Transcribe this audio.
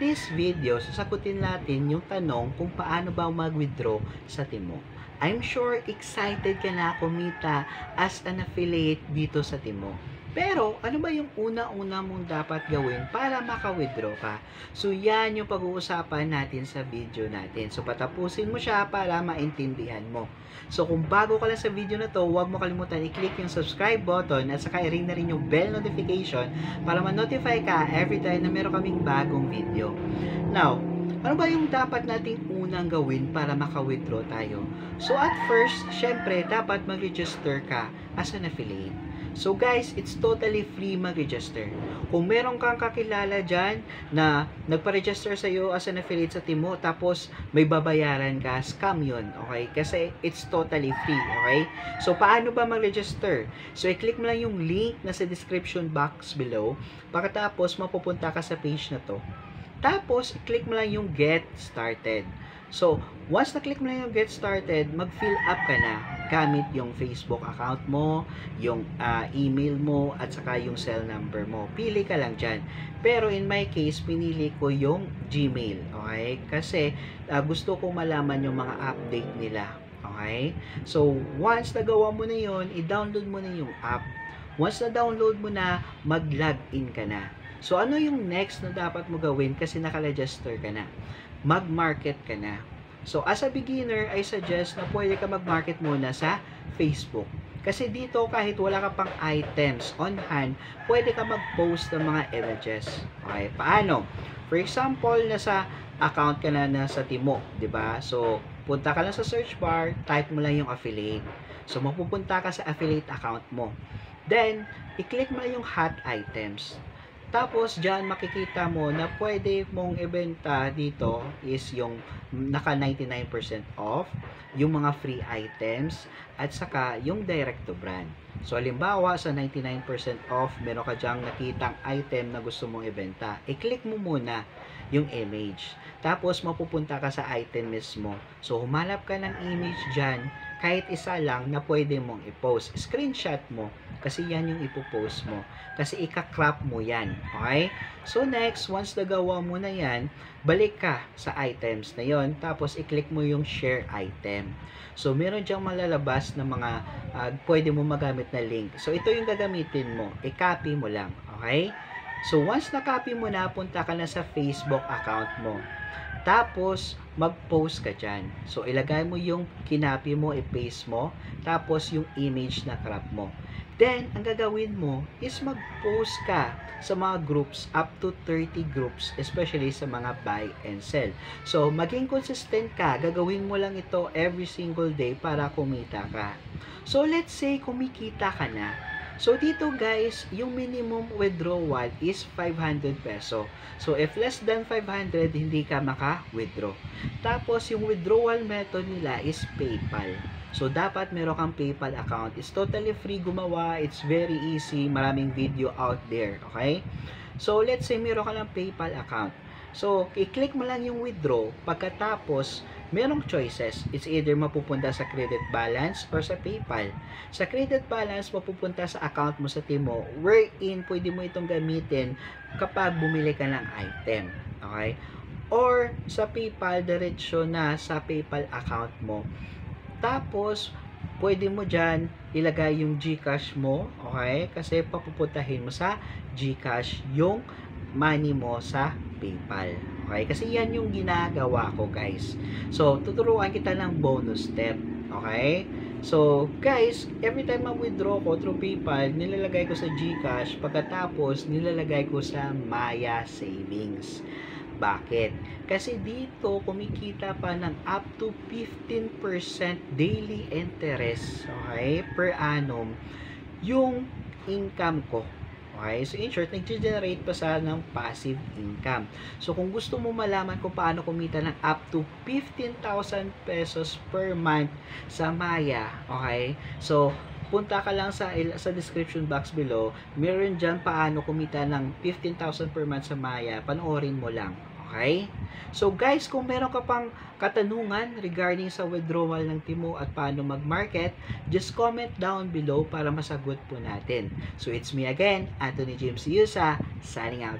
this video, sasagutin natin yung tanong kung paano ba mag-withdraw sa Timo. I'm sure excited ka na kumita as an affiliate dito sa Timo. Pero, ano ba yung una-una mong dapat gawin para maka-withdraw ka? So, yan yung pag-uusapan natin sa video natin. So, patapusin mo siya para maintindihan mo. So, kung bago ka lang sa video na to, huwag mo kalimutan i-click yung subscribe button at saka i-ring na rin yung bell notification para ma-notify ka every time na meron kaming bagong video. Now, ano ba yung dapat nating unang gawin para maka-withdraw tayo? So, at first, syempre, dapat mag-register ka as an affiliate. So guys, it's totally free mag-register. Kung meron kang kakilala dyan na nagpa-register sa'yo as an affiliate sa Timo, tapos may babayaran ka, scam yun, okay? Kasi it's totally free, okay? So paano ba mag-register? So i-click mo lang yung link na sa description box below, pagkatapos mapupunta ka sa page na to. Tapos, i-click mo lang yung Get Started. So, once na-click mo lang yung Get Started, mag-fill up ka na gamit yung Facebook account mo, yung email mo, at saka yung cell number mo. Pili ka lang dyan. Pero in my case, pinili ko yung Gmail. Okay? Kasi gusto ko malaman yung mga update nila. Okay? So, once nagawa mo na yun, i-download mo na yung app. Once na-download mo na, mag-login ka na. So, ano yung next na dapat mo gawin kasi naka-register ka na? Mag-market ka na. So, as a beginner, I suggest na pwede ka mag-market muna sa Facebook. Kasi dito, kahit wala ka pang items on hand, pwede ka mag-post ng mga images. Okay, paano? For example, nasa account ka na sa Timo, di ba? So, punta ka lang sa search bar, type mo lang yung affiliate. So, mapupunta ka sa affiliate account mo. Then, i-click mo lang yung hot items. Tapos, dyan makikita mo na pwede mong ibenta dito is yung naka 99% off, yung mga free items, at saka yung direct to brand. So, halimbawa, sa 99% off, meron ka dyang nakitang item na gusto mong ibenta. I-click mo muna yung image. Tapos, mapupunta ka sa item mismo. So, humanap ka ng image dyan, kahit isa lang na pwede mong i-post. Screenshot mo, kasi yan yung ipopost mo. Kasi ika-crop mo yan. Okay? So, next, once nagawa mo na yan, balik ka sa items na yon. Tapos, i-click mo yung share item. So, meron dyang malalabas na mga pwede mo magamit na link. So, ito yung gagamitin mo. I-copy mo lang. Okay? So, once na-copy mo na, punta ka na sa Facebook account mo. Tapos, mag-post ka dyan. So, ilagay mo yung kinopy mo, i-paste mo. Tapos, yung image na crop mo. Then, ang gagawin mo is mag-post ka sa mga groups, up to 30 groups, especially sa mga buy and sell. So, maging consistent ka. Gagawin mo lang ito every single day para kumita ka. So, let's say, kumikita ka na. So, dito guys, yung minimum withdrawal is 500 peso. So, if less than 500, hindi ka maka-withdraw. Tapos, yung withdrawal method nila is PayPal. So, dapat meron kang PayPal account. It's totally free gumawa. It's very easy. Maraming video out there. Okay? So, let's say meron ka ng PayPal account. So, i-click mo lang yung withdraw. Pagkatapos, merong choices. It's either mapupunta sa credit balance or sa PayPal. Sa credit balance, mapupunta sa account mo sa Timo, wherein pwede mo itong gamitin kapag bumili ka ng item. Okay? Or sa PayPal, diretsyo na sa PayPal account mo. Tapos, pwede mo dyan ilagay yung GCash mo. Okay? Kasi papupuntahin mo sa GCash yung money mo sa PayPal. Okay? Kasi yan yung ginagawa ko, guys. So, tuturuan kita ng bonus step. Okay? So, guys, every time mag-withdraw ko through PayPal, nilalagay ko sa GCash, pagkatapos nilalagay ko sa Maya Savings. Bakit? Kasi dito, kumikita pa ng up to 15% daily interest, okay, per annum, yung income ko. Okay? So, in short, nag-generate pa sa ng passive income. So, kung gusto mo malaman kung paano kumita ng up to 15,000 pesos per month sa Maya, okay? So, punta ka lang sa description box below. Meron dyan paano kumita ng 15,000 per month sa Maya. Panoorin mo lang. Okay? So guys, kung meron ka pang katanungan regarding sa withdrawal ng Timo at paano mag-market, just comment down below para masagot po natin. So it's me again, Anthony James Yusa, signing out.